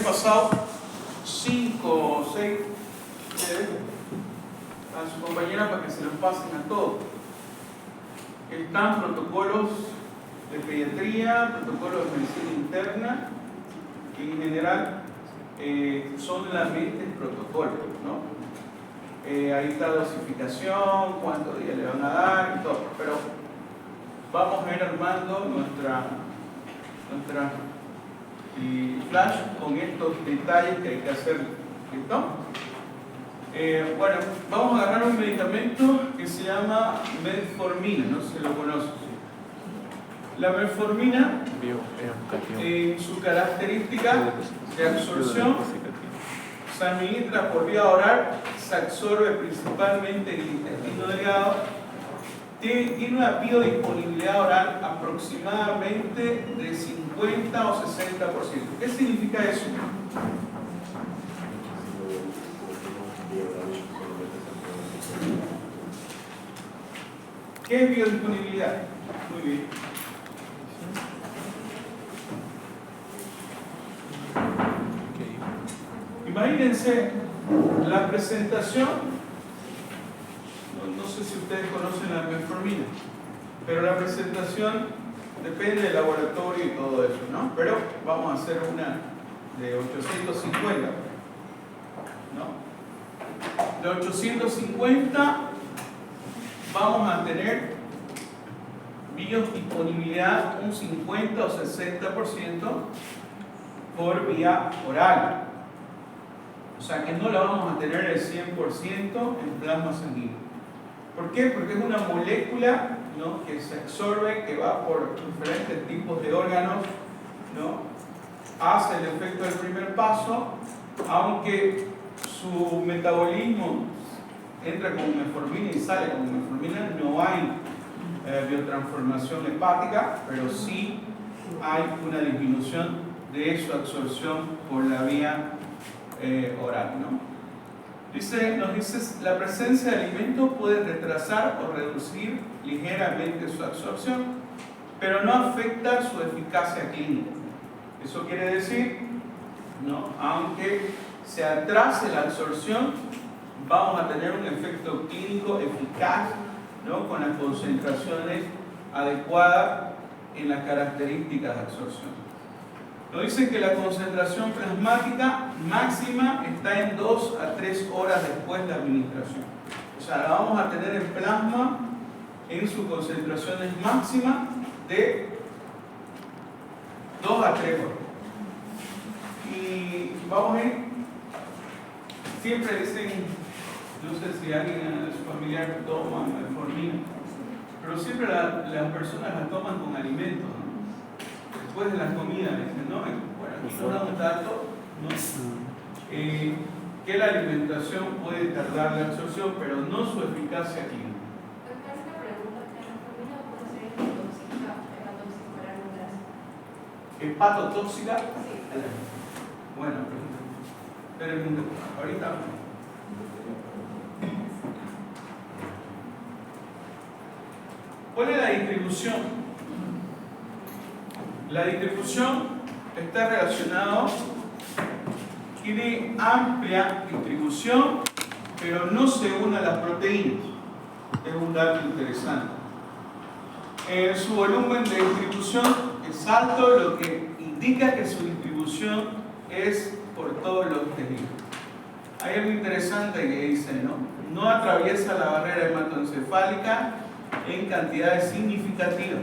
pasado 5 o 6 a su compañera para que se los pasen a todos. Están protocolos de pediatría, protocolos de medicina interna, que en general son solamente protocolos, ¿no? Ahí está dosificación, cuántos días le van a dar y todo, pero vamos a ir armando nuestra flash con estos detalles que hay que hacer. ¿Listo? Bueno, vamos a agarrar un medicamento que se llama metformina, no sé si lo conoces. La metformina, en su característica de absorción, se administra por vía oral, se absorbe principalmente en el intestino delgado, tiene una biodisponibilidad oral aproximadamente de 50 o 60%. ¿Qué significa eso? ¿Qué es biodisponibilidad? Muy bien. Imagínense la presentación, no sé si ustedes conocen la metformina, pero la presentación depende del laboratorio y todo eso, ¿no? Pero vamos a hacer una de 850, ¿no? De 850 vamos a tener biodisponibilidad un 50 o 60% por vía oral. O sea que no la vamos a tener el 100% en plasma sanguíneo. ¿Por qué? Porque es una molécula, ¿no?, que se absorbe, que va por diferentes tipos de órganos, ¿no? Hace el efecto del primer paso, aunque su metabolismo entra como metformina y sale como metformina, no hay biotransformación hepática, pero sí hay una disminución de su absorción por la vía oral, ¿no? Nos dice, la presencia de alimentos puede retrasar o reducir ligeramente su absorción, pero no afecta su eficacia clínica. Eso quiere decir, ¿no?, aunque se atrase la absorción, vamos a tener un efecto clínico eficaz, ¿no?, con las concentraciones adecuadas en las características de absorción. Nos dicen que la concentración plasmática máxima está en 2 a 3 horas después de la administración. O sea, la vamos a tener en plasma en sus concentraciones máximas de 2 a 3 horas. Y vamos a ir, siempre dicen, no sé si alguien de su familiar toma metformina, pero siempre las personas la toman con alimentos, ¿no? Después de la comida, dicen, ¿no? Bueno, aquí nos da un dato, ¿no?, que la alimentación puede tardar la absorción, pero no su eficacia clínica. ¿Hepatotóxica? Sí. Bueno, esperen un poco, ahorita. ¿Cuál es la distribución? La distribución está relacionada, tiene amplia distribución, pero no se une a las proteínas. Es un dato interesante. Su volumen de distribución es alto, lo que indica que su distribución es por todos los tejidos. Hay algo interesante que dice, ¿no? No atraviesa la barrera hematoencefálica en cantidades significativas.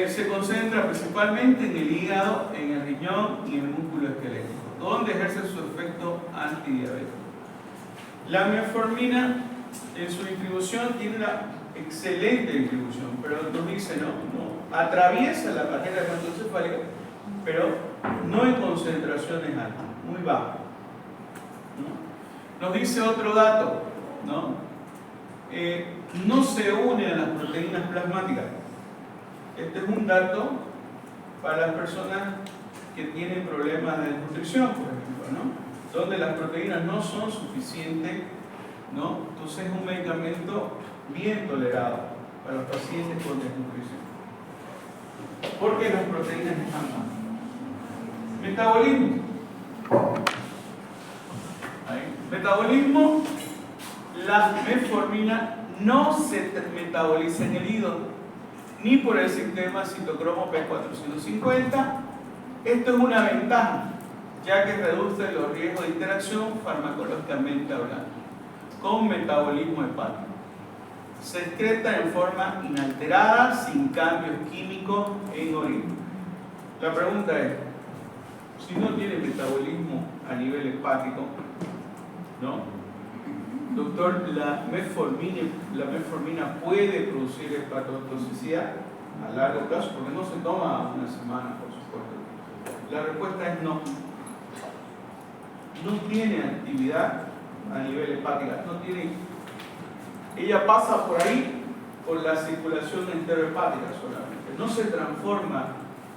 Se concentra principalmente en el hígado, en el riñón y en el músculo esquelético, donde ejerce su efecto antidiabético. La metformina en su distribución tiene una excelente distribución, pero nos dice, no atraviesa la barrera hematoencefálica, pero no en concentraciones altas, muy bajas, ¿no? Nos dice otro dato, ¿no? No se une a las proteínas plasmáticas. Este es un dato para las personas que tienen problemas de desnutrición, por ejemplo, ¿no?, donde las proteínas no son suficientes, ¿no? Entonces es un medicamento bien tolerado para los pacientes con desnutrición, porque las proteínas están mal. Metabolismo. Ahí. Metabolismo. La metformina no se metaboliza en el hígado, ni por el sistema citocromo P450. Esto es una ventaja, ya que reduce los riesgos de interacción farmacológicamente hablando, con metabolismo hepático. Se excreta en forma inalterada, sin cambios químicos en orina. La pregunta es, si no tiene metabolismo a nivel hepático, ¿no? Doctor, ¿la metformina puede producir hepatotoxicidad a largo plazo? Porque no se toma una semana, por supuesto. La respuesta es no. No tiene actividad a nivel hepática. No tiene. Ella pasa por ahí, por la circulación enterohepática solamente. No se transforma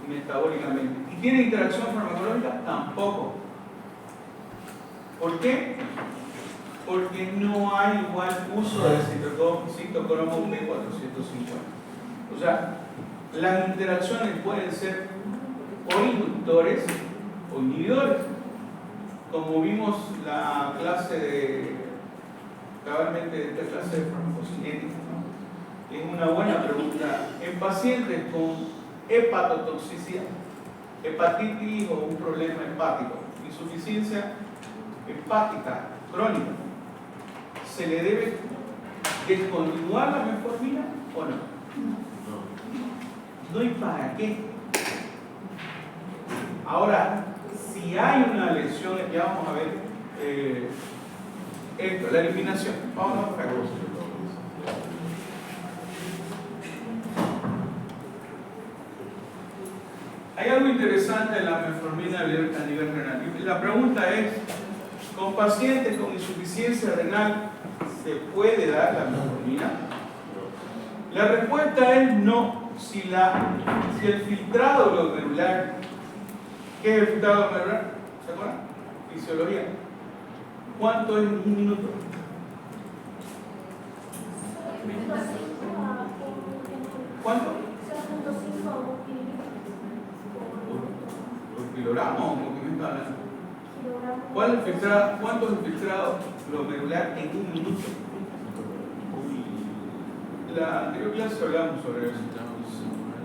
metabólicamente. ¿Y tiene interacción farmacológica? Tampoco. ¿Por qué? Porque no hay igual uso del citocromo P450. O sea, las interacciones pueden ser o inductores o inhibidores. Como vimos la clase de, cabalmente de esta clase de farmacocinética, ¿no? Es una buena pregunta. En pacientes con hepatotoxicidad, hepatitis o un problema hepático, insuficiencia hepática crónica, ¿se le debe descontinuar la metformina o no? No. ¿Y para qué? Ahora, si hay una lesión, ya vamos a ver esto, la eliminación. Vamos a otra cosa. Hay algo interesante en la metformina a nivel renal. La pregunta es, ¿con pacientes con insuficiencia renal se puede dar la metformina? La respuesta es no. Si el filtrado glomerular, ¿qué es el filtrado glomerular? ¿Se acuerdan? Fisiología. ¿Cuánto es en un minuto? ¿Cuánto? 0.5 por kilogramo, ¿o qué me está hablando? ¿Cuánto es el filtrado glomerular en un minuto? La anterior clase hablamos sobre eso.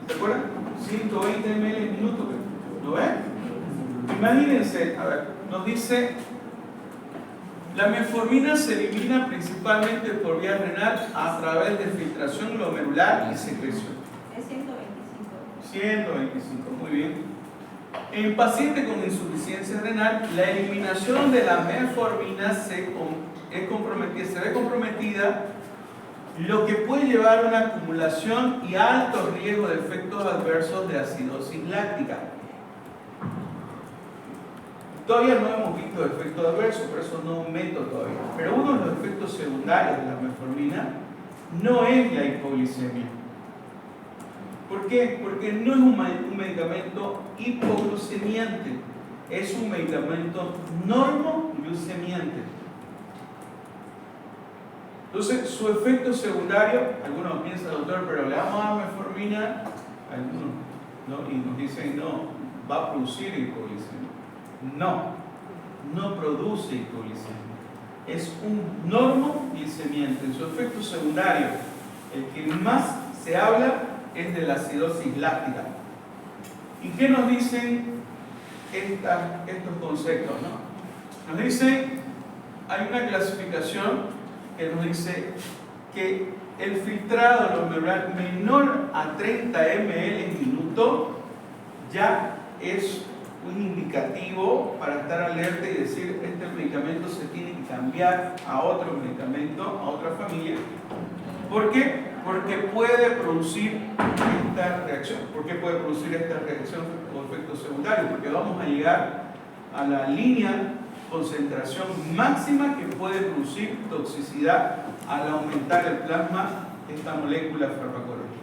¿Se acuerdan? 120 ml en minuto. ¿Lo ven? Imagínense, a ver, nos dice, la metformina se elimina principalmente por vía renal a través de filtración glomerular y secreción. Es 125. 125, muy bien. En pacientes con insuficiencia renal, la eliminación de la metformina se ve comprometida, lo que puede llevar a una acumulación y alto riesgo de efectos adversos de acidosis láctica. Todavía no hemos visto efectos adversos, por eso no aumento todavía. Pero uno de los efectos secundarios de la metformina no es la hipoglicemia. ¿Por qué? Porque no es un medicamento hipoglucemiante, es un medicamento normoglucemiante. Entonces, su efecto secundario, algunos piensan, doctor, pero le damos a metformina, algunos, ¿no? Y nos dicen, no, va a producir hipoglicemia. No, no produce hipoglicemia. Es un normoglicemiante. Su efecto secundario, el que más se habla, es de la acidosis láctica. ¿Y qué nos dicen estos conceptos? ¿No? Nos dicen, hay una clasificación que nos dice que el filtrado glomerular menor a 30 ml en minuto ya es un indicativo para estar alerta y decir, este medicamento se tiene que cambiar a otro medicamento, a otra familia. ¿Por qué? Porque puede producir esta reacción. ¿Por qué puede producir esta reacción o efecto secundario? Porque vamos a llegar a la línea concentración máxima que puede producir toxicidad al aumentar el plasma esta molécula farmacológica.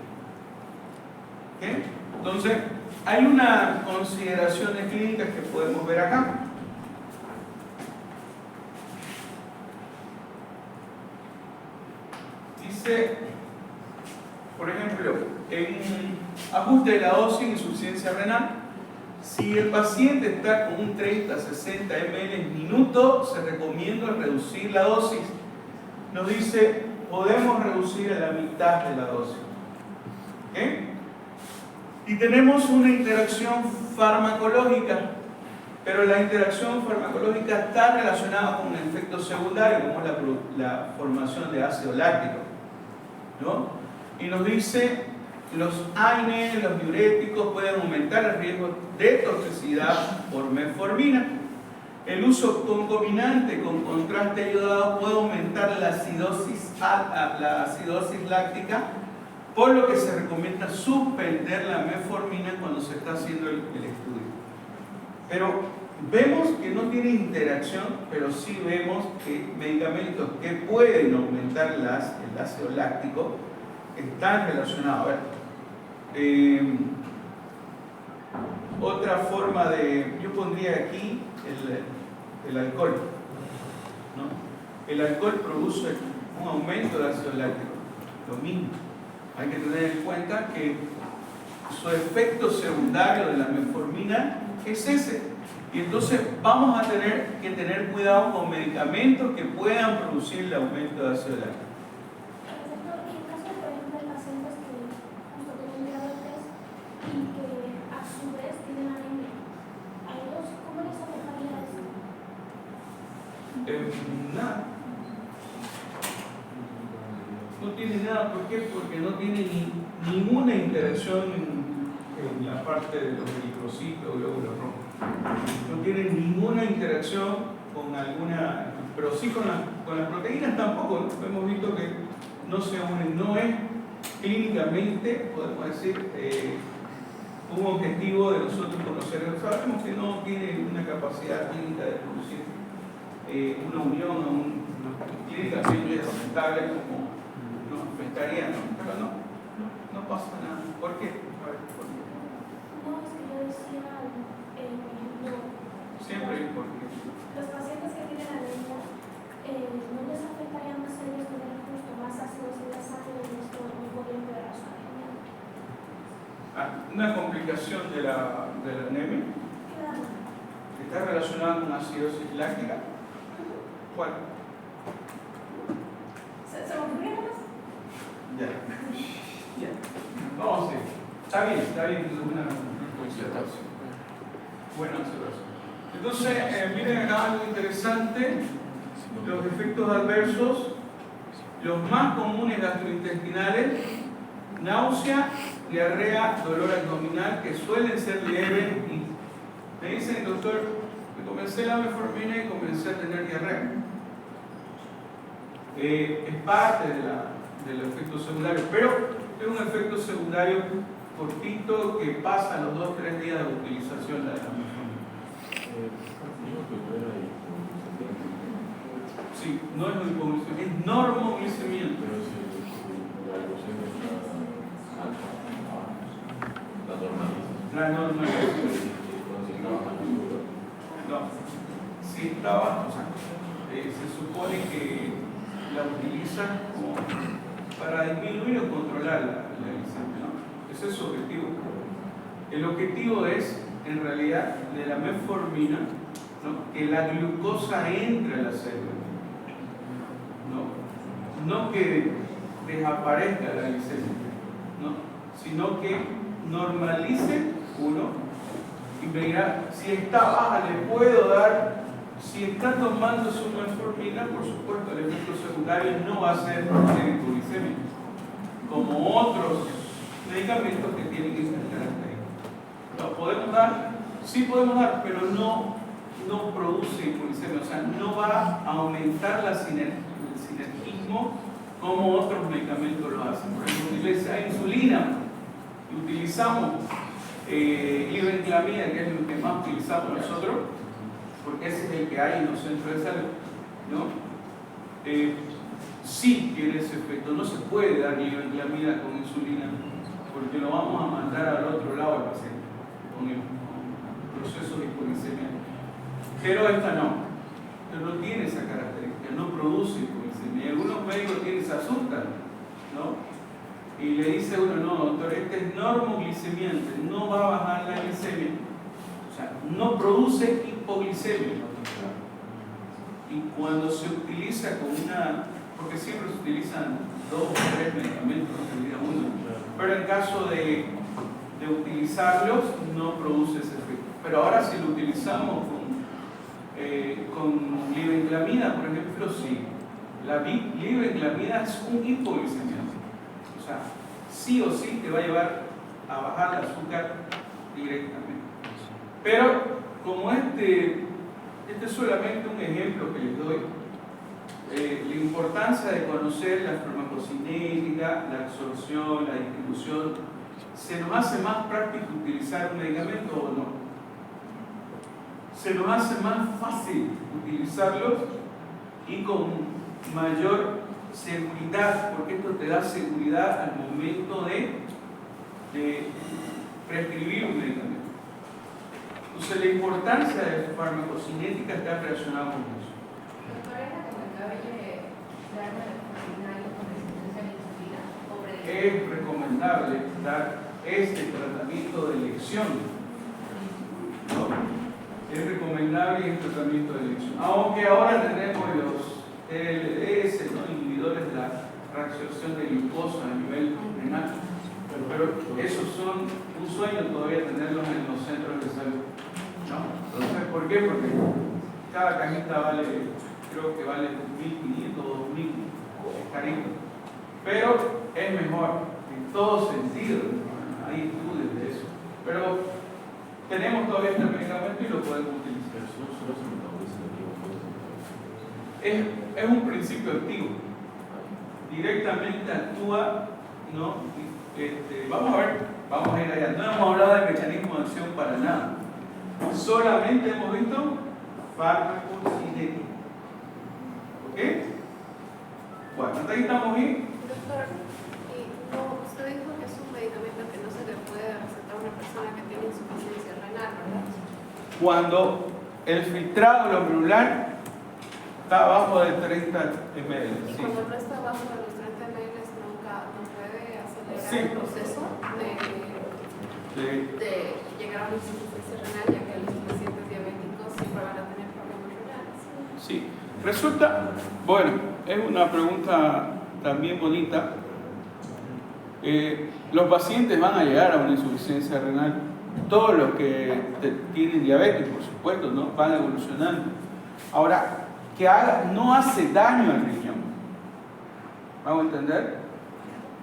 ¿Okay? Entonces, hay unas consideraciones clínicas que podemos ver acá. Dice, por ejemplo, en ajuste de la dosis, insuficiencia renal, Si el paciente está con un 30-60 ml minuto, se recomienda reducir la dosis. Nos dice, podemos reducir a la mitad de la dosis. ¿Okay? Y tenemos una interacción farmacológica, pero la interacción farmacológica está relacionada con un efecto secundario, como la formación de ácido láctico, ¿no? Y nos dice, los AINE, los diuréticos pueden aumentar el riesgo de toxicidad por metformina. El uso concomitante con contraste ayudado puede aumentar la acidosis láctica, por lo que se recomienda suspender la metformina cuando se está haciendo el estudio. Pero vemos que no tiene interacción, pero sí vemos que medicamentos que pueden aumentar el ácido láctico están relacionados. A ver, otra forma yo pondría aquí el alcohol, ¿no? El alcohol produce un aumento de ácido láctico, lo mismo. Hay que tener en cuenta que su efecto secundario de la metformina es ese. Y entonces vamos a tener que tener cuidado con medicamentos que puedan producir el aumento de ácido láctico. Nada. No tiene nada, ¿por qué? Porque no tiene ninguna interacción en la parte de los eritrocitos, glóbulos rojos. No tiene ninguna interacción con alguna, pero sí con las proteínas tampoco, ¿no? Hemos visto que no se unen, no es clínicamente, podemos decir, un objetivo de nosotros conocer. Sabemos que no tiene una capacidad clínica de producir una unión, clínicamente lamentable como nos afectaría, ¿no? Pero no pasa nada. ¿Por qué? A ver, ¿por qué? No, es que yo decía, no. Siempre hay por qué. Los pacientes que tienen anemia, ¿no les afectaría más a ellos tener justo más ácidos en la sangre y esto no podría empeorar su anemia? Una complicación de la anemia que está relacionada con acidosis láctica. ¿Cuál? ¿Se me ocurrió más? Ya. Vamos a ver. Está bien, es una observación. Buena observación. Entonces, miren acá algo interesante. Los efectos adversos, los más comunes gastrointestinales, náusea, diarrea, dolor abdominal, que suelen ser leves. Y me dicen, doctor, que comencé la metformina y comencé a tener diarrea. Es parte del efecto secundario, pero es un efecto secundario cortito que pasa a los 2-3 días de utilización de la metformina. Sí, no es hipoglucemia, es normoglucemia. La normalización. No, si estaba, o sea, se supone que la utilizan como para disminuir o controlar la glicemia, ¿no? Ese es su objetivo. El objetivo es, en realidad, de la metformina, ¿no? Que la glucosa entre a la célula, no que desaparezca la glicemia, ¿no? Sino que normalice uno y me dirá, si está baja le puedo dar. Si está tomando su metformina, por supuesto, el efecto secundario no va a ser hipoglicemia, como otros medicamentos que tienen que ser característicos. ¿Lo podemos dar? Sí podemos dar, pero no produce hipoglicemia, o sea, no va a aumentar el sinergismo como otros medicamentos lo hacen. Por ejemplo, utiliza insulina, utilizamos ivermectina, que es lo que más utilizamos nosotros, porque ese es el que hay en los centros de salud, ¿no? Sí tiene ese efecto. No se puede dar ivermectina con insulina, porque lo vamos a mandar al otro lado al paciente, con el proceso de hipoglicemia. Pero esta no tiene esa característica, no produce hipoglicemia. Y algunos médicos se asustan, ¿no? Y le dice uno, no, doctor, este es normoglicemiante, no va a bajar la glicemia. sea, no produce hipoglicemia. Y cuando se utiliza con porque siempre se utilizan 2 o 3 medicamentos en día uno, pero en caso de utilizarlos no produce ese efecto. Pero ahora si lo utilizamos con libenclamida, por ejemplo, sí. La libenclamida es un hipoglicemiante. O sea, sí o sí te va a llevar a bajar el azúcar directamente. Pero como este es solamente un ejemplo que les doy, la importancia de conocer la farmacocinética, la absorción, la distribución, ¿se nos hace más práctico utilizar un medicamento o no? Se nos hace más fácil utilizarlos y con mayor seguridad, porque esto te da seguridad al momento de prescribir un medicamento. Entonces la importancia de la farmacocinética está relacionada con eso. Doctora, ¿es recomendable darme con resistencia a la insulina? Es recomendable dar este tratamiento de elección. ¿No? Es recomendable este tratamiento de elección. Aunque ahora tenemos los TLDS, ¿no? Inhibidores de la reabsorción de glucosa a nivel renal. Pero esos son un sueño todavía tenerlos en los centros de salud. ¿No? Entonces, ¿por qué? Porque cada cajita vale, creo que vale 1.500 o 2.000, es carito. Pero es mejor en todo sentido. Hay estudios de eso. Pero tenemos todavía este medicamento y lo podemos utilizar. Es un principio activo. Directamente actúa, ¿no? Vamos a ir allá. No hemos hablado del mecanismo de acción para nada. Solamente hemos visto farmacocinética. ¿Ok? Bueno, hasta ahí estamos bien. Doctor, usted dijo que es un medicamento que no se le puede recetar a una persona que tiene insuficiencia renal, ¿verdad? Cuando el filtrado glomerular está abajo de 30 ml. Y Sí. cuando no está abajo de los 30 ml, no puede acelerar Sí. el proceso de llegar a una insuficiencia renal, ya que los pacientes diabéticos siempre van a tener problemas renales. Sí. Resulta, bueno, es una pregunta también bonita. Los pacientes van a llegar a una insuficiencia renal. Todos los que tienen diabetes, por supuesto, ¿no? Van evolucionando. Ahora, no hace daño al riñón. ¿Vamos a entender?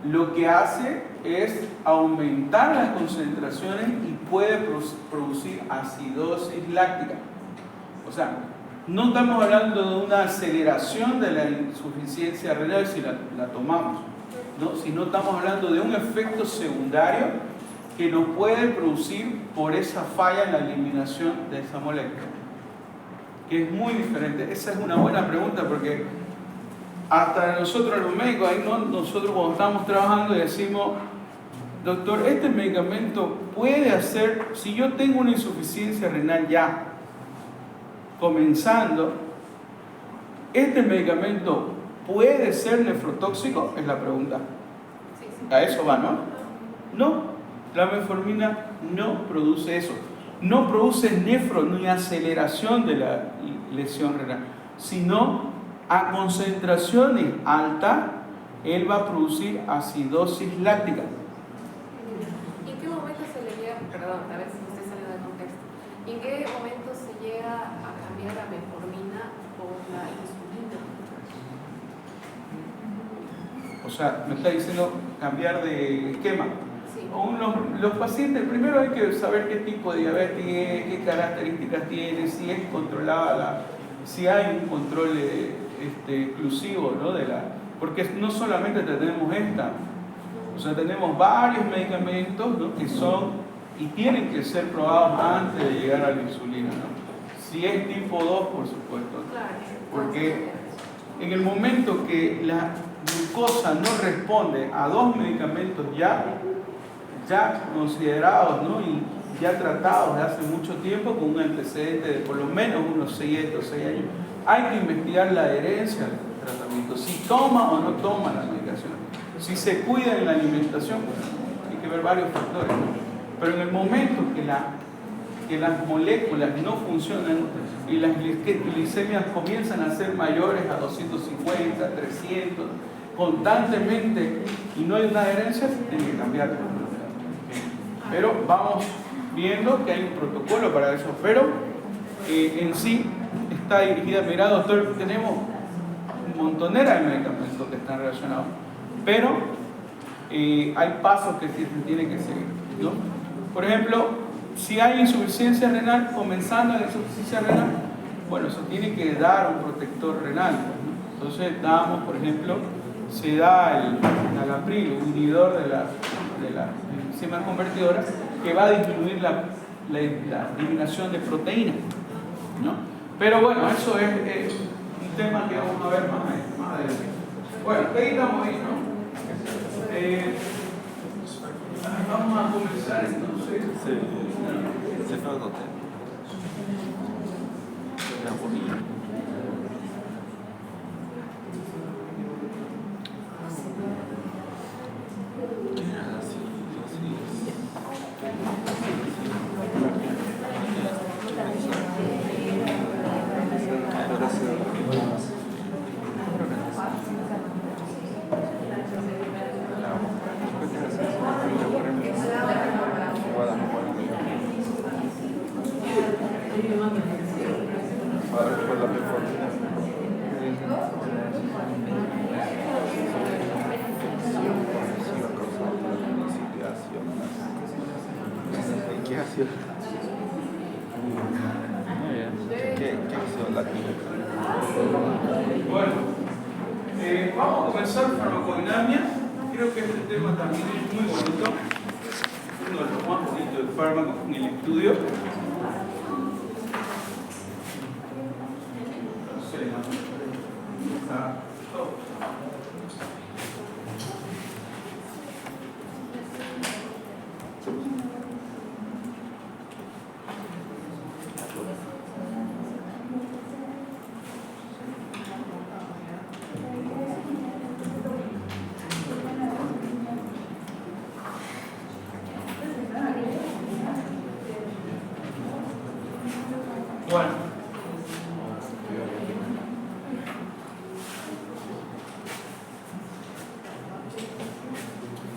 Lo que hace es aumentar las concentraciones y puede producir acidosis láctica. O sea, no estamos hablando de una aceleración de la insuficiencia renal si la tomamos, ¿no? Sino estamos hablando de un efecto secundario que nos puede producir por esa falla en la eliminación de esa molécula, que es muy diferente. Esa es una buena pregunta porque hasta nosotros los médicos, nosotros cuando estamos trabajando y decimos, doctor, este medicamento puede hacer, si yo tengo una insuficiencia renal ya comenzando, ¿este medicamento puede ser nefrotóxico? Es la pregunta. Sí. A eso va, ¿no? No, la metformina no produce eso. No produce ni aceleración de la lesión renal, sino a concentraciones altas, él va a producir acidosis láctica. ¿Y en qué momento se le llega, perdón, a ver si me estoy saliendo del contexto, ¿y en qué momento se llega a cambiar la metformina por la insulina? O sea, me está diciendo cambiar de esquema. Sí. Los pacientes, primero hay que saber qué tipo de diabetes es, qué características tiene, si es controlada, si hay un control exclusivo, ¿no? Porque no solamente tenemos esta, o sea, tenemos varios medicamentos, ¿no? Que son y tienen que ser probados antes de llegar a la insulina, ¿no? Si es tipo 2, por supuesto, Claro. porque en el momento que la glucosa no responde a 2 medicamentos ya considerados, ¿no? Y ya tratados de hace mucho tiempo con un antecedente de por lo menos unos 7 o 6 años, hay que investigar la adherencia al tratamiento, si toma o no toma la medicación, si se cuida en la alimentación. Bueno, hay que ver varios factores, ¿no? Pero en el momento que la que las moléculas no funcionan y las glicemias comienzan a ser mayores a 250, 300, constantemente, y no hay una adherencia, tiene que cambiar. Pero vamos viendo que hay un protocolo para eso, pero en sí está dirigida. Mira, doctor, tenemos montonera de medicamentos que están relacionados, pero hay pasos que se tienen que seguir, ¿no? Por ejemplo, si hay insuficiencia renal, comenzando la insuficiencia renal, bueno, se tiene que dar un protector renal, ¿no? Entonces damos, por ejemplo, se da el enalapril, un inhibidor de la enzima convertidora, que va a disminuir la eliminación de proteínas, ¿no? Pero bueno, eso es un tema que vamos a ver más adelante. Bueno, ahí estamos ahí, ¿no? Vamos a comenzar entonces. C'est pas un hôtel. C'est un hôtel. Bueno, vamos a comenzar farmacodinamia. Creo que este tema también es muy bonito, uno de los más bonitos del fármaco en el estudio. Bueno,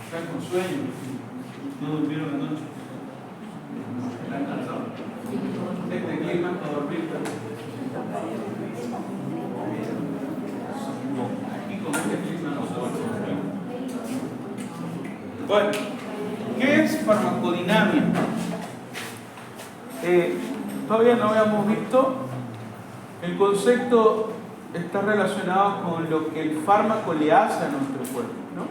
están con sueño, no durmieron anoche, están cansados. Este clima para dormir. Aquí con este clima no se va a dormir. Bueno, ¿qué es farmacodinamia? Todavía no habíamos visto. El concepto está relacionado con lo que el fármaco le hace a nuestro cuerpo, ¿no?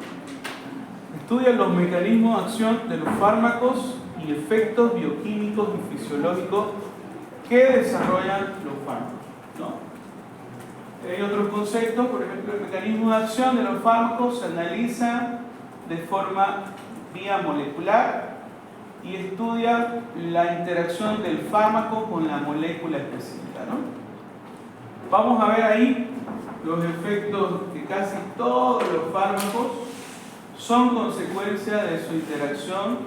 Estudia los mecanismos de acción de los fármacos y efectos bioquímicos y fisiológicos que desarrollan los fármacos, ¿no? Hay otros conceptos, por ejemplo, el mecanismo de acción de los fármacos se analiza de forma vía molecular y estudia la interacción del fármaco con la molécula específica, ¿no? Vamos a ver ahí los efectos que casi todos los fármacos son consecuencia de su interacción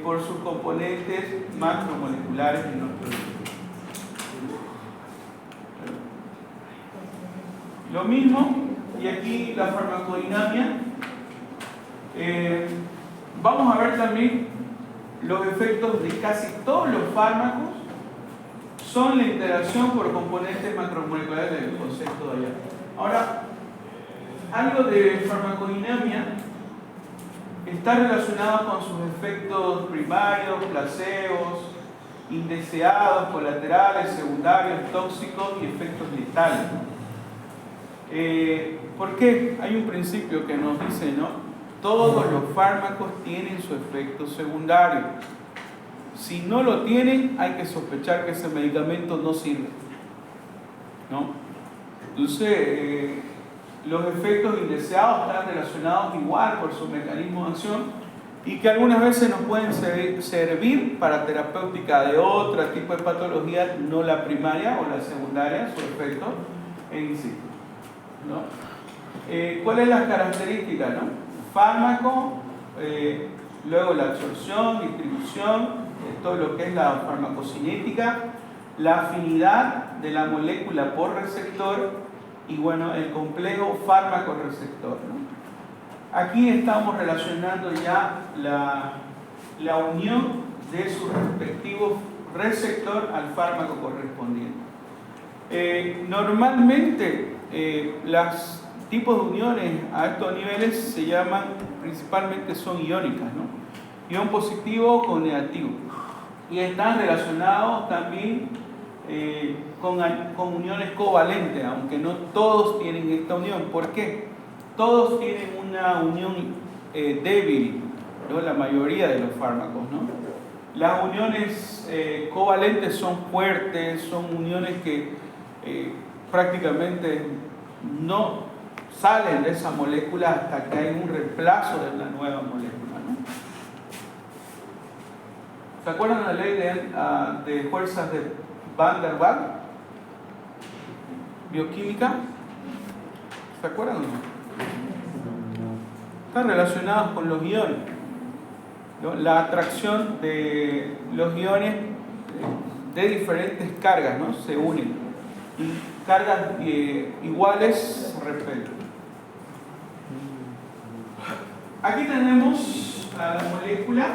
por sus componentes macromoleculares en nuestro organismo. Lo mismo, y aquí la farmacodinamia. Vamos a ver también los efectos de casi todos los fármacos son la interacción por componentes macromoleculares del concepto de allá. Ahora, algo de farmacodinamia está relacionado con sus efectos primarios, placebos, indeseados, colaterales, secundarios, tóxicos y efectos letales. ¿Por qué? Hay un principio que nos dice, ¿no? Todos los fármacos tienen su efecto secundario. Si no lo tienen, hay que sospechar que ese medicamento no sirve, ¿no? Entonces, los efectos indeseados están relacionados igual por su mecanismo de acción y que algunas veces nos pueden servir para terapéutica de otro tipo de patología, no la primaria o la secundaria, su efecto en sí, ¿no? ¿Cuál es la característica, no? Fármaco, luego la absorción, distribución, todo lo que es la farmacocinética, la afinidad de la molécula por receptor y bueno, el complejo fármaco-receptor, ¿no? Aquí estamos relacionando ya la unión de su respectivo receptor al fármaco correspondiente. Normalmente los tipos de uniones a estos niveles se llaman, principalmente son iónicas, ¿no? Ion positivo con negativo, y están relacionados también con uniones covalentes, aunque no todos tienen esta unión. ¿Por qué? Todos tienen una unión débil, ¿no? La mayoría de los fármacos, ¿no? Las uniones covalentes son fuertes, son uniones que prácticamente no salen de esa molécula hasta que hay un reemplazo de la nueva molécula, ¿no? ¿Se acuerdan de la ley de fuerzas de Van der Waals? Bioquímica. ¿Se acuerdan o no? Están relacionados con los iones, ¿no? La atracción de los iones de diferentes cargas, ¿no? Se unen y cargas iguales se repelen. Aquí tenemos a la molécula.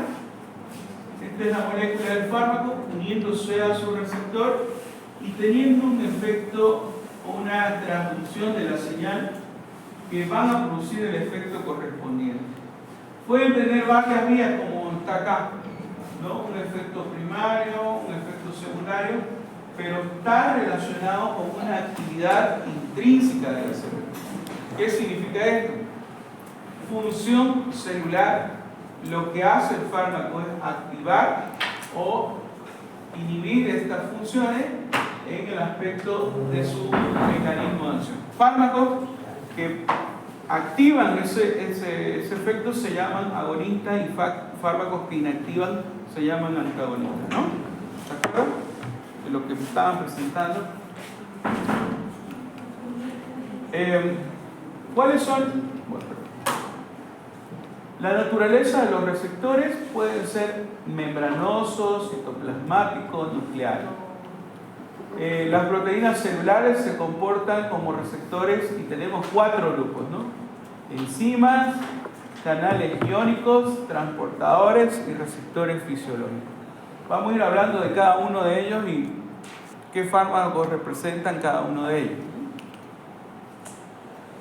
Esta es la molécula del fármaco uniéndose a su receptor y teniendo un efecto o una transducción de la señal que van a producir el efecto correspondiente. Pueden tener varias vías como está acá, ¿no? Un efecto primario, un efecto secundario, pero está relacionado con una actividad intrínseca del cerebro. ¿Qué significa esto? Función celular. Lo que hace el fármaco es activar o inhibir estas funciones en el aspecto de su mecanismo de acción. Fármacos que activan ese efecto se llaman agonistas y fármacos que inactivan se llaman antagonistas, ¿no? ¿Se acuerdan de lo que me estaban presentando? ¿Cuáles son? La naturaleza de los receptores pueden ser membranosos, citoplasmáticos, nucleares. Las proteínas celulares se comportan como receptores y tenemos 4 grupos, ¿no? Enzimas, canales iónicos, transportadores y receptores fisiológicos. Vamos a ir hablando de cada uno de ellos y qué fármacos representan cada uno de ellos.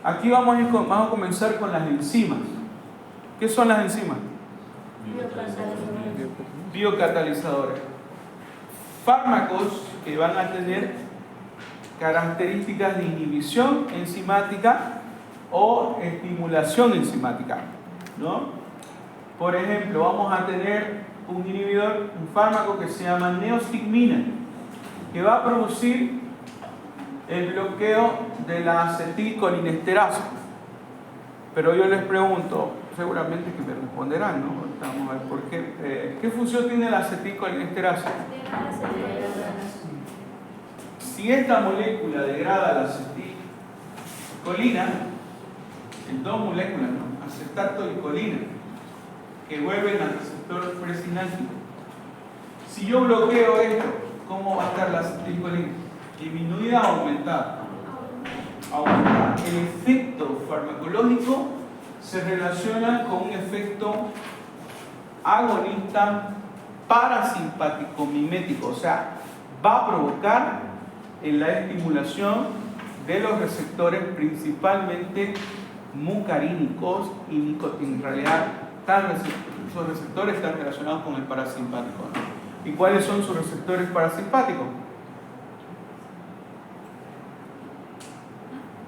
Aquí vamos a comenzar con las enzimas. ¿Qué son las enzimas? Biocatalizadores. Fármacos que van a tener características de inhibición enzimática o estimulación enzimática, ¿no? Por ejemplo, vamos a tener un inhibidor, un fármaco que se llama neostigmina, que va a producir el bloqueo de la acetilcolinesterasa. Pero yo les pregunto, seguramente que me responderán, ¿no? Vamos a ver por qué. ¿Qué función tiene la acetilcolinesterasa? Si esta molécula degrada la acetilcolina, en 2 moléculas, ¿no? Acetato y colina, que vuelven al receptor presináptico. Si yo bloqueo esto, ¿cómo va a estar la acetilcolina? ¿Disminuida o aumentada? Aumentada. El efecto farmacológico se relaciona con un efecto agonista parasimpático mimético, o sea, va a provocar en la estimulación de los receptores principalmente mucarínicos y en realidad esos receptores están relacionados con el parasimpático, ¿no? ¿Y cuáles son sus receptores parasimpáticos?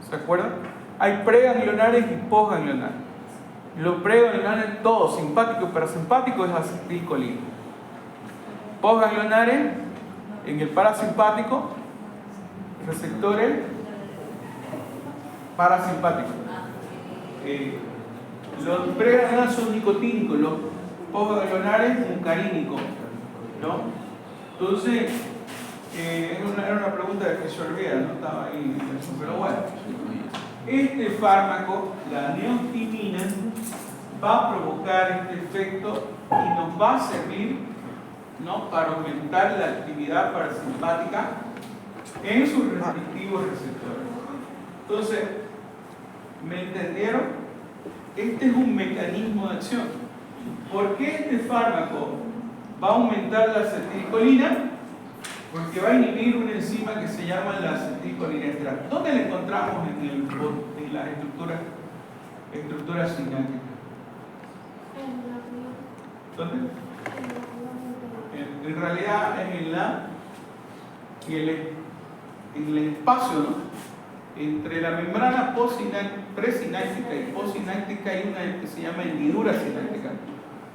¿Se acuerdan? Hay preganglionares y postganglionares. Los preganglionares, todos, simpático y parasimpático, es acetilcolina. Postganglionares, en el parasimpático, receptores parasimpáticos. Los preganglionares son nicotínicos, los postganglionares mucarínicos, ¿no? Entonces, era una pregunta que se olvida, no estaba ahí, pero bueno. Este fármaco, la neostigmina, va a provocar este efecto y nos va a servir ¿no? Para aumentar la actividad parasimpática en sus respectivos receptores. Entonces, ¿me entendieron? Este es un mecanismo de acción. ¿Por qué este fármaco va a aumentar la acetilcolina? Porque va a inhibir una enzima que se llama la acetilcolinesterasa. ¿Dónde la encontramos en las estructuras sinápticas? ¿Dónde? En realidad es en el espacio, ¿no? Entre la membrana presináptica y postsináptica hay una que se llama hendidura sináptica.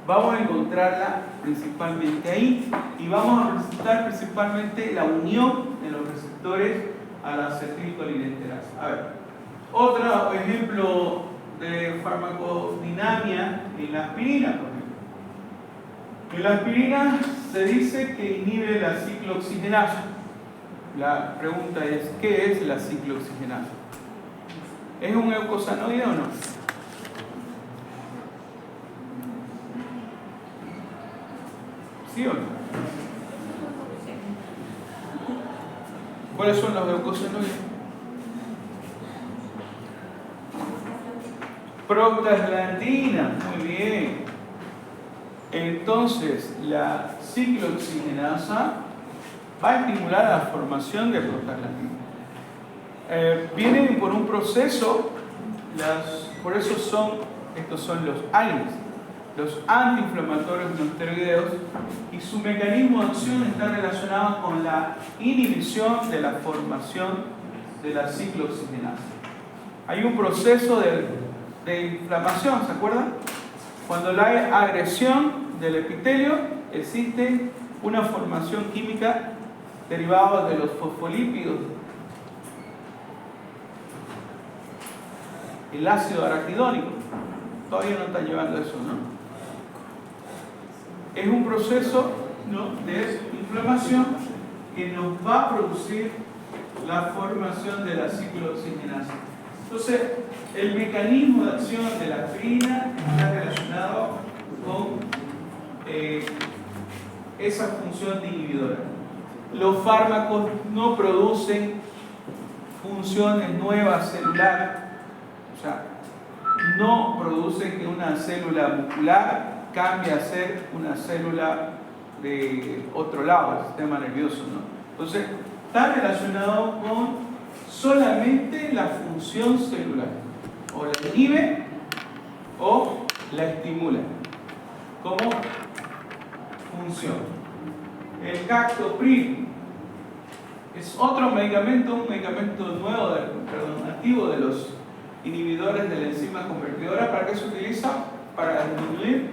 Vamos a encontrarla principalmente ahí y vamos a presentar principalmente la unión de los receptores a la acetilcolinesterasa. A ver, otro ejemplo de farmacodinamia en la aspirina, por ejemplo. En la aspirina se dice que inhibe la ciclooxigenasa. La pregunta es, ¿qué es la ciclooxigenasa? ¿Es un eucosanoide o no? ¿Sí o no? ¿Cuáles son los eucosanoides? Prostaglandina, muy bien. Entonces, la ciclooxigenasa va a estimular la formación de prostaglandina. Vienen por un proceso, por eso estos son los AINES, los antiinflamatorios no esteroideos, y su mecanismo de acción está relacionado con la inhibición de la formación de la ciclooxigenasa. Hay un proceso de inflamación, ¿se acuerdan? Cuando hay agresión del epitelio, existe una formación química derivada de los fosfolípidos, el ácido araquidónico. Todavía no están llevando eso, ¿no? Es un proceso, ¿no?, de inflamación que nos va a producir la formación de la ciclooxigenasa. Entonces, el mecanismo de acción de la aspirina está relacionado con esa función de inhibidora. Los fármacos no producen funciones nuevas celulares, o sea, no producen que una célula muscular cambie a ser una célula de otro lado, del sistema nervioso, ¿no? Entonces, está relacionado con solamente la función celular. O la inhibe o la estimula como función. El captopril es otro medicamento, un medicamento nuevo, activo de los inhibidores de la enzima convertidora. ¿Para qué se utiliza? Para disminuir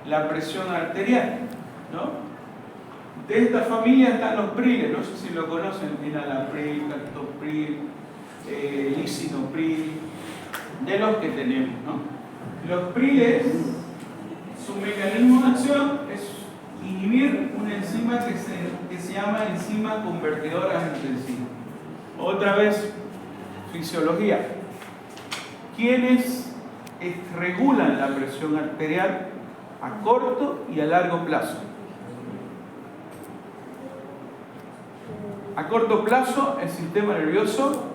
la presión arterial, ¿no? De esta familia están los priles, no sé si lo conocen, enalapril, captopril, lisinopril, de los que tenemos, ¿no? Los priles, su mecanismo de acción es inhibir una enzima que se llama enzima convertidora de angiotensina. Otra vez, fisiología. ¿Quiénes regulan la presión arterial a corto y a largo plazo? A corto plazo el sistema nervioso,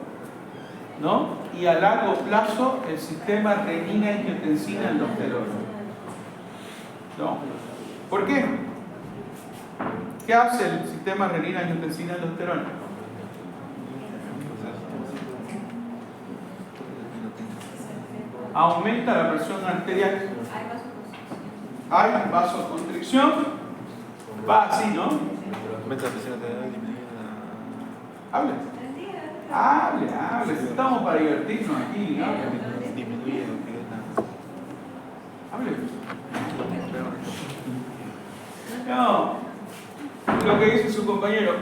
¿no? Y a largo plazo el sistema renina-angiotensina-aldosterona, ¿no? ¿Por qué? ¿Qué hace el sistema renina-angiotensina-aldosterona? Aumenta la presión arterial. Hay vasoconstricción. Va así, ¿no? Aumenta la presión arterial, disminuye Hable. Estamos para divertirnos aquí, ¿no? disminuye Hable. No, lo que dice su compañero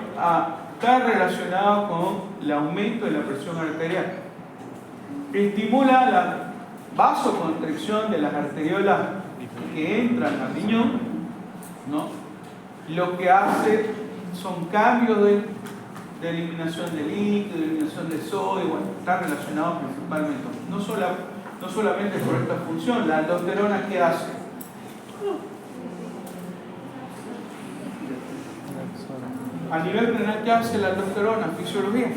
está relacionado con el aumento de la presión arterial. Estimula la vasoconstricción de las arteriolas que entran al riñón, ¿no? Lo que hace son cambios de eliminación de líquido, de eliminación de sodio, bueno, está relacionado principalmente, no solamente por esta función. La aldosterona, ¿qué hace? a nivel renal, ¿qué hace la aldosterona? Fisiología.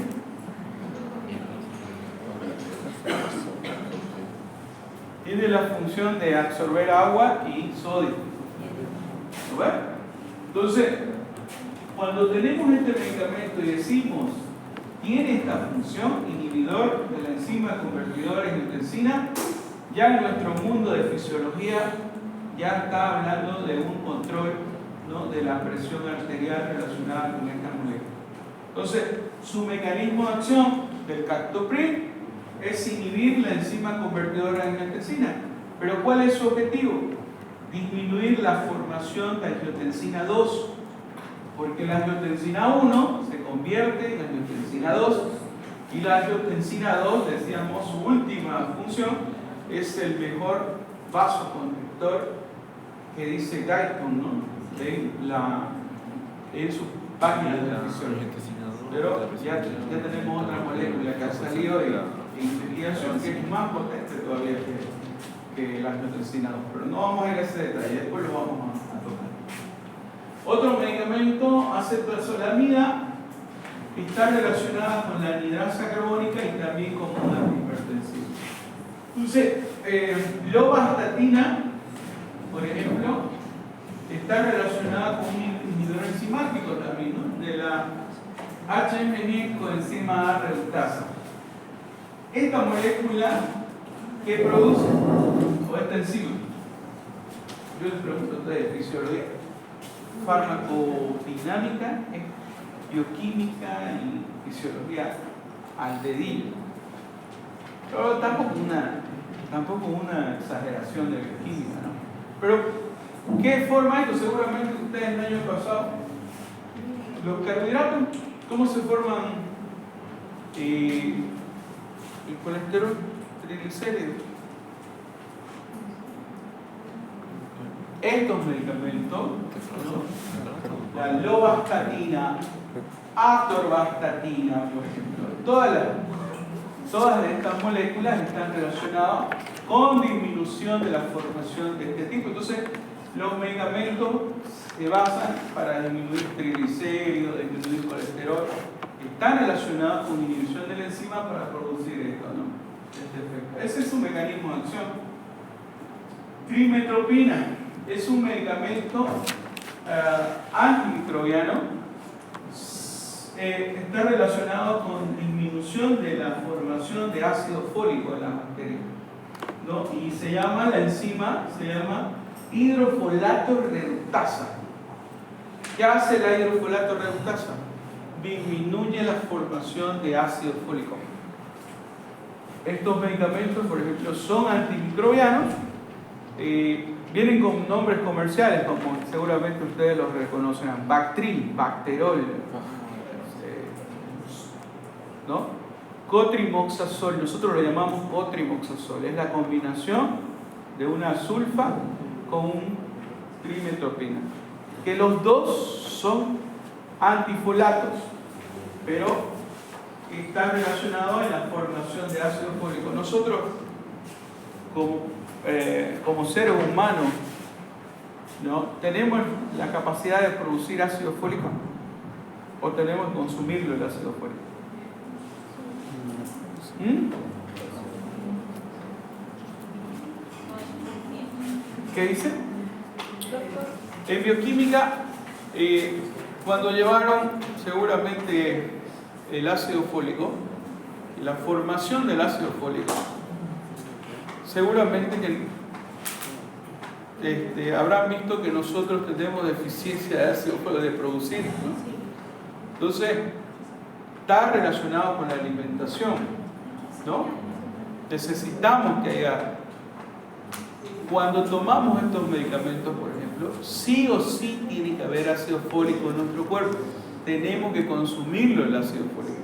Tiene la función de absorber agua y sodio. ¿Lo ven? Entonces, cuando tenemos este medicamento y decimos tiene esta función inhibidor de la enzima convertidora en angiotensina, ya en nuestro mundo de fisiología ya está hablando de un control, ¿no?, de la presión arterial relacionada con esta molécula. Entonces, su mecanismo de acción del captopril es inhibir la enzima convertidora en angiotensina. Pero ¿cuál es su objetivo? Disminuir la formación de angiotensina 2, porque la angiotensina 1 se convierte en angiotensina 2 y la angiotensina 2, decíamos, su última función es el mejor vasoconstrictor que dice Guyton, ¿no?, en su página de fisiología. Pero ya tenemos otra molécula que ha salido en investigación que es más potente todavía que la angiotensina 2, pero no vamos a ir a ese detalle, después lo vamos a tocar. Otro medicamento, acetoazolamida, está relacionada con la anhidrasa carbónica y también con un antihipertensivo. Entonces, lovastatina, por ejemplo, está relacionada con un inhibidor enzimático también, ¿no?, de la HMG coenzima A reductasa. Esta molécula que produce, o esta enzima, yo les pregunto a ustedes de fisiología, farmacodinámica, bioquímica y fisiología al dedillo. Pero tampoco una exageración de bioquímica, ¿no? Pero, ¿qué forma esto? Seguramente ustedes el año pasado, los carbohidratos, ¿cómo se forman el colesterol, triglicéridos? Estos medicamentos, ¿no?, la lovastatina, atorvastatina, por ejemplo, todas estas moléculas están relacionadas con disminución de la formación de este tipo. Entonces, los medicamentos se basan para disminuir triglicéridos, disminuir colesterol, están relacionados con inhibición de la enzima para producir esto, ¿no?, este efecto. Ese es su mecanismo de acción. Trimetopina es un medicamento antimicrobiano, está relacionado con disminución de la formación de ácido fólico en las bacterias, ¿no?, y la enzima se llama hidrofolato reductasa. ¿Qué hace la hidrofolato reductasa? Disminuye la formación de ácido fólico. Estos medicamentos, por ejemplo, son antimicrobianos, vienen con nombres comerciales, como seguramente ustedes los reconocerán: Bactril, Bacterol, ¿no?, cotrimoxazol. Nosotros lo llamamos cotrimoxazol. Es la combinación de una sulfa con un trimetopina, que los dos son antifolatos, pero están relacionados en la formación de ácido fólico. Nosotros, como seres humanos, ¿no?, tenemos la capacidad de producir ácido fólico, o tenemos que consumirlo, el ácido fólico. ¿Qué dice? En bioquímica, cuando llevaron seguramente el ácido fólico, la formación del ácido fólico, seguramente que habrán visto que nosotros tenemos deficiencia de ácido fólico de producir, ¿no? Entonces, está relacionado con la alimentación, ¿no? Necesitamos que haya. Cuando tomamos estos medicamentos, por ejemplo, sí o sí tiene que haber ácido fólico en nuestro cuerpo. Tenemos que consumirlo, el ácido fólico.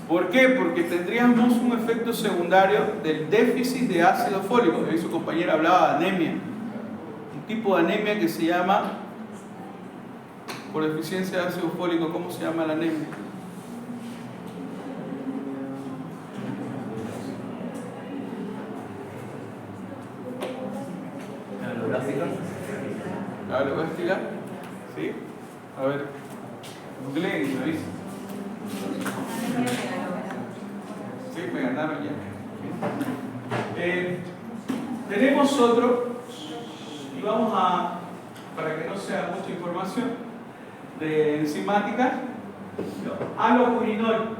¿Por qué? Porque tendríamos un efecto secundario del déficit de ácido fólico. Ahí su compañera hablaba de anemia. Un tipo de anemia que se llama, por deficiencia de ácido fólico, ¿cómo se llama la anemia? ¿La alogástica? ¿Sí? A ver, Tenemos otro, y vamos a, para que no sea mucha información de enzimática, alopurinol,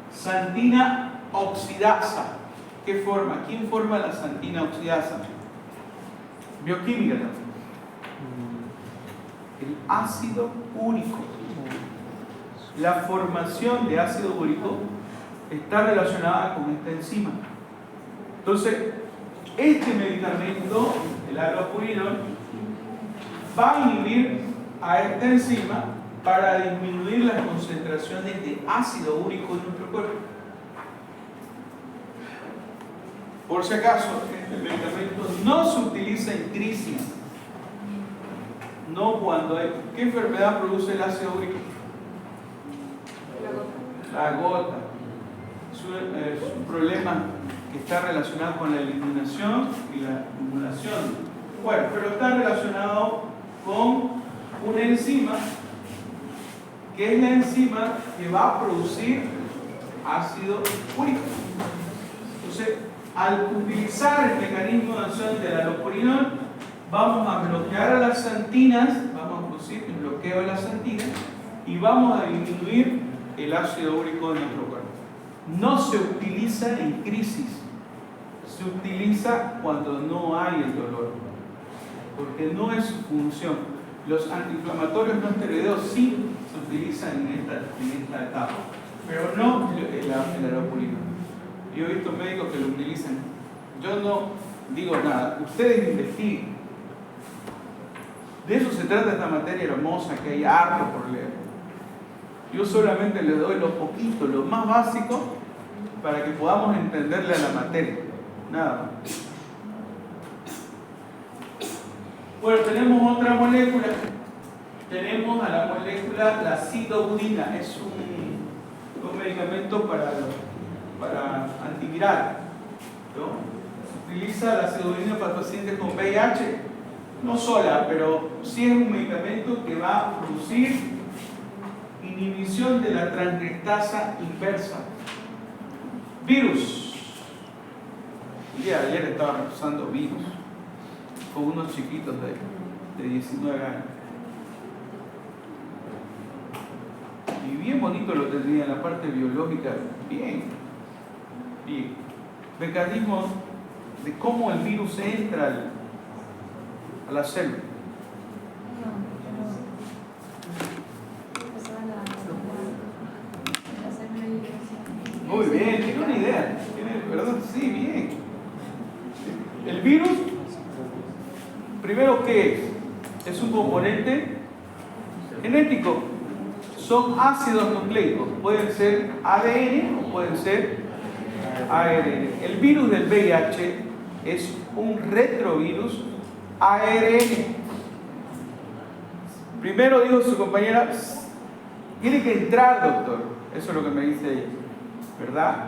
santina oxidasa. ¿Qué forma? ¿Quién forma la santina oxidasa? Bioquímica. El ácido úrico. La formación de ácido úrico está relacionada con esta enzima. Entonces, este medicamento, el alopurinol, va a inhibir a esta enzima para disminuir las concentraciones de ácido úrico en nuestro cuerpo. Por si acaso, este medicamento no se utiliza en crisis. No cuando hay... ¿Qué enfermedad produce el ácido úrico? La gota. Es un problema que está relacionado con la eliminación y la acumulación. Bueno, pero está relacionado con una enzima que es la enzima que va a producir ácido úrico. Entonces, al utilizar el mecanismo de acción del alopurinol, vamos a bloquear a las santinas, vamos a producir el bloqueo de las santinas y vamos a disminuir el ácido úrico de nuestro cuerpo. No se utiliza en crisis, se utiliza cuando no hay el dolor, porque no es su función. Los antiinflamatorios no esteroideos sí se utilizan en esta etapa, pero no el alopurinol. Yo he visto médicos que lo utilizan. Yo no digo nada, ustedes investiguen. De eso se trata esta materia hermosa que hay harto por leer. Yo solamente les doy lo poquito, lo más básico, para que podamos entenderle a la materia. Nada más. Bueno, tenemos otra molécula. Tenemos a la molécula la acidobudina. Es un medicamento para antiviral, ¿no? Se utiliza la acidobudina para pacientes con VIH, no sola, pero sí es un medicamento que va a producir inhibición de la transcriptasa inversa. Virus. El día de ayer estaba usando virus con unos chiquitos de 19 años. Y bien bonito lo tenía en la parte biológica, bien. Mecanismos de cómo el virus entra a la célula. Muy bien, tiene una idea. ¿Verdad? Sí, bien. El virus, primero, ¿qué es? Es un componente genético. Son ácidos nucleicos. Pueden ser ADN o pueden ser ARN. El virus del VIH es un retrovirus ARN. Primero dijo su compañera, tiene que entrar, doctor. Eso es lo que me dice ella, ¿verdad?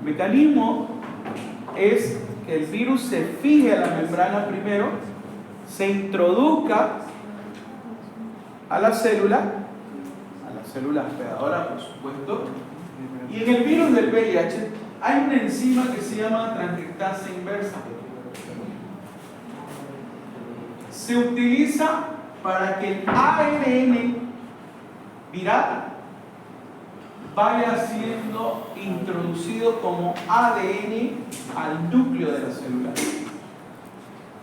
El mecanismo es que el virus se fije a la membrana primero, se introduzca a la célula hospedadora, por supuesto, y en el virus del VIH hay una enzima que se llama transcriptasa inversa. Se utiliza para que el ARN viral vaya siendo introducido como ADN al núcleo de la célula.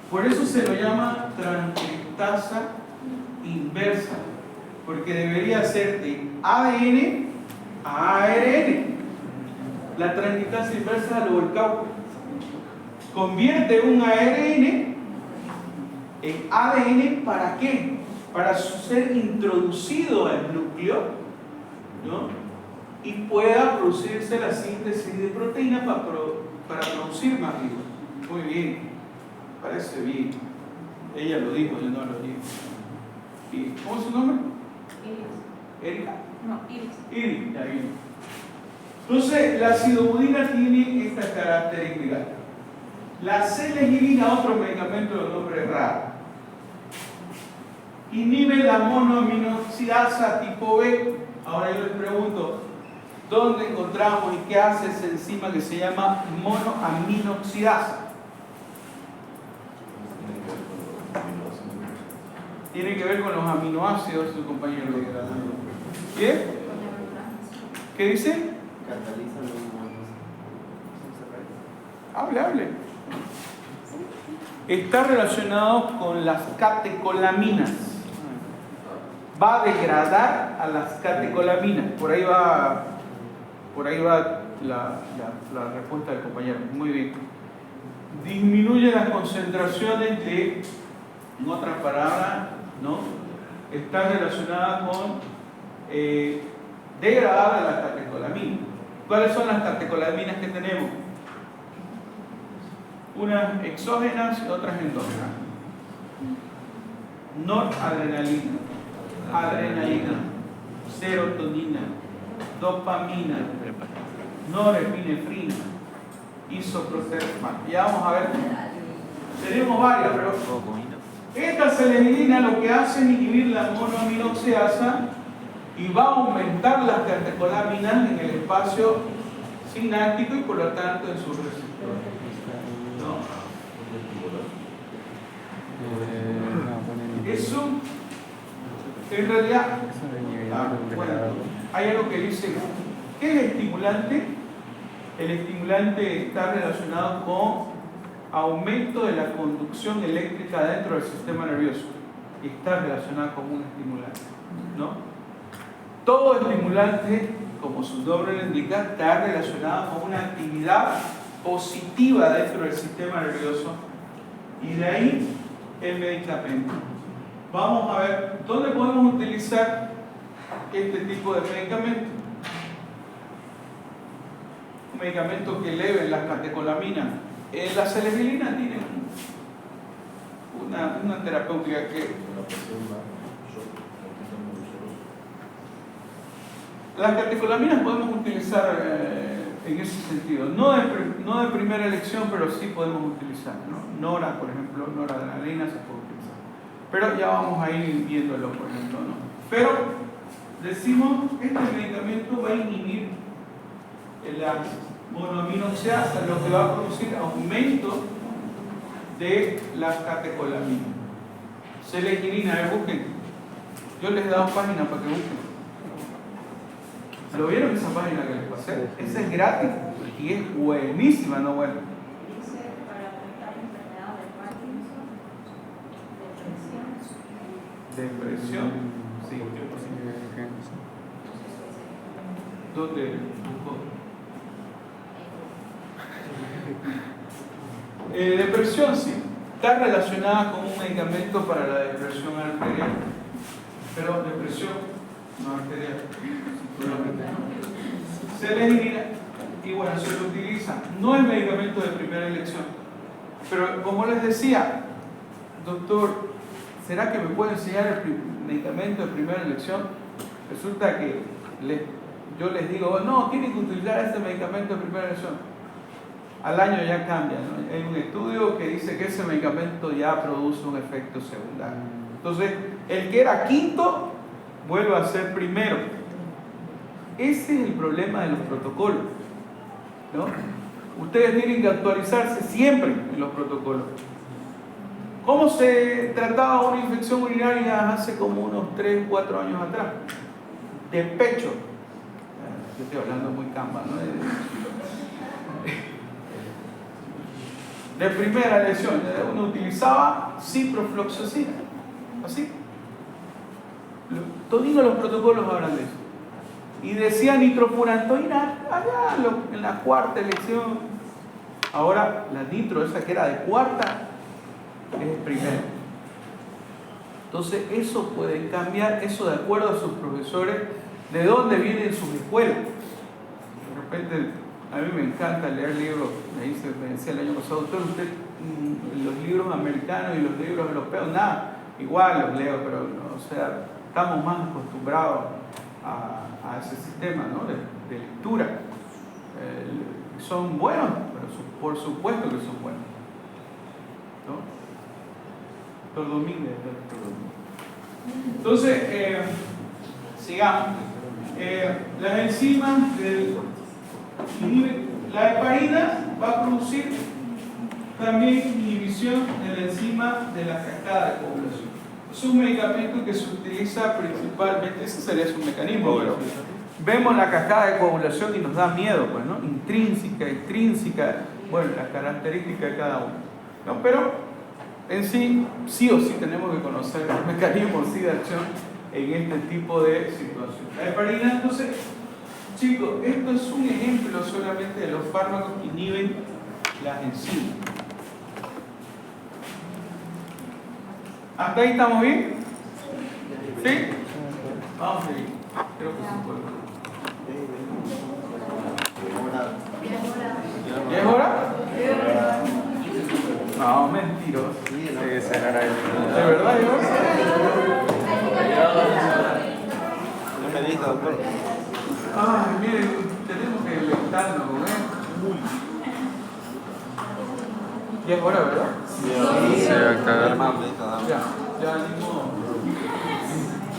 Por eso se lo llama transcriptasa inversa, porque debería ser de ADN a ARN. La transcriptasa inversa lo volcado convierte un ARN en ADN. ¿Para qué? Para ser introducido al núcleo, ¿no? Y pueda producirse la síntesis de proteínas para producir más virus. Muy bien, parece bien. Ella lo dijo, yo no lo digo. Bien. ¿Cómo es su nombre? Erika. No, Iris. Iris, ya bien. Entonces, la acidobudina tiene esta característica. La celegirina, otro medicamento de nombre raro, inhibe la monoaminoxidasa tipo B. Ahora yo les pregunto, ¿dónde encontramos y qué hace esa enzima que se llama monoaminoxidasa? Tiene que ver con los aminoácidos, su compañero. ¿Qué? ¿Qué dice? Catalizan los humanos. Hable. Está relacionado con las catecolaminas. Va a degradar a las catecolaminas. Por ahí va la respuesta del compañero. Muy bien. Disminuye las concentraciones de, en otras palabras, ¿no? Está relacionada con degradar a las catecolaminas. ¿Cuáles son las catecolaminas que tenemos? Unas exógenas y otras endógenas. Noradrenalina, adrenalina, serotonina, dopamina, norepinefrina, isoprosterona. Ya vamos a ver. Tenemos varias, pero esta seleginina lo que hace es inhibir la monoaminoxidasa y va a aumentar las catecolaminas en el espacio sináptico y por lo tanto en sus receptores. Eso, en realidad, bueno, hay algo que dice, ¿qué es el estimulante? El estimulante está relacionado con aumento de la conducción eléctrica dentro del sistema nervioso. Está relacionado con un estimulante, ¿no? Todo estimulante, como su nombre lo indica, está relacionado con una actividad positiva dentro del sistema nervioso y de ahí el medicamento. Vamos a ver dónde podemos utilizar este tipo de medicamento. Un medicamento que eleve las catecolaminas. La selegiline tiene una terapéutica que las catecolaminas podemos utilizar en ese sentido, no de primera elección, pero sí podemos utilizar, ¿no? Nora, por ejemplo, noradrenalina se puede utilizar, pero ya vamos a ir viéndolo, por ejemplo, ¿no? Pero decimos, este medicamento va a inhibir la monoaminoxidasa, lo que va a producir aumento de las catecolaminas. Seleginina, busquen. Yo les he dado páginas para que busquen. ¿Lo vieron esa página que les pasé? Esa es gratis y es buenísima, ¿no? Bueno. Dice para tratar enfermedad de Parkinson, Depresión. Sí. ¿Dónde? Depresión, sí. Está relacionada con un medicamento para la depresión arterial. Pero depresión no arterial. Seleginina, y bueno, se lo utiliza. No es medicamento de primera elección. Pero como les decía, doctor, ¿será que me puede enseñar el medicamento de primera elección? Resulta que yo les digo, no, tienen que utilizar este medicamento de primera elección. Al año ya cambia, ¿no? Hay un estudio que dice que ese medicamento ya produce un efecto secundario. Entonces, el que era quinto vuelve a ser primero. Ese es el problema de los protocolos, ¿no? Ustedes tienen que actualizarse siempre en los protocolos. ¿Cómo se trataba una infección urinaria hace como unos 3, 4 años atrás? De pecho. Yo estoy hablando muy camba, ¿no? De primera elección, uno utilizaba ciprofloxacina, así. Todos los protocolos hablan de eso. Y decía nitrofurantoína allá en la cuarta elección. Ahora la nitro, esa que era de cuarta, es primera. Entonces eso puede cambiar, eso de acuerdo a sus profesores, de dónde vienen sus escuelas. De repente, a mí me encanta leer libros. Me decía el año pasado, doctor, usted los libros americanos y los libros europeos, nada, igual los leo, pero no, o sea, estamos más acostumbrados a ese sistema, ¿no? de lectura. Son buenos, pero por supuesto que son buenos, ¿no? Doctor Domínguez. Entonces, sigamos. Las enzimas la heparina va a producir también inhibición de la enzima de la cascada de coagulación. Es un medicamento que se utiliza principalmente, ese sería su mecanismo, pero vemos la cascada de coagulación y nos da miedo, pues, ¿no? Intrínseca, extrínseca, bueno, las características de cada uno, ¿no? Pero en sí, sí o sí tenemos que conocer los mecanismos de acción en este tipo de situaciones. La heparina, entonces, chicos, esto es un ejemplo solamente de los fármacos que inhiben las enzimas. ¿Hasta ahí estamos bien? ¿Sí? Vamos a seguir. Creo que se puede. ¿Ya es hora? No, mentiroso. ¿De verdad es hora? No me diga, doctor. Ay, miren, tenemos que inventarnos, ¿eh? Ya es hora, ¿verdad? Sí, acá.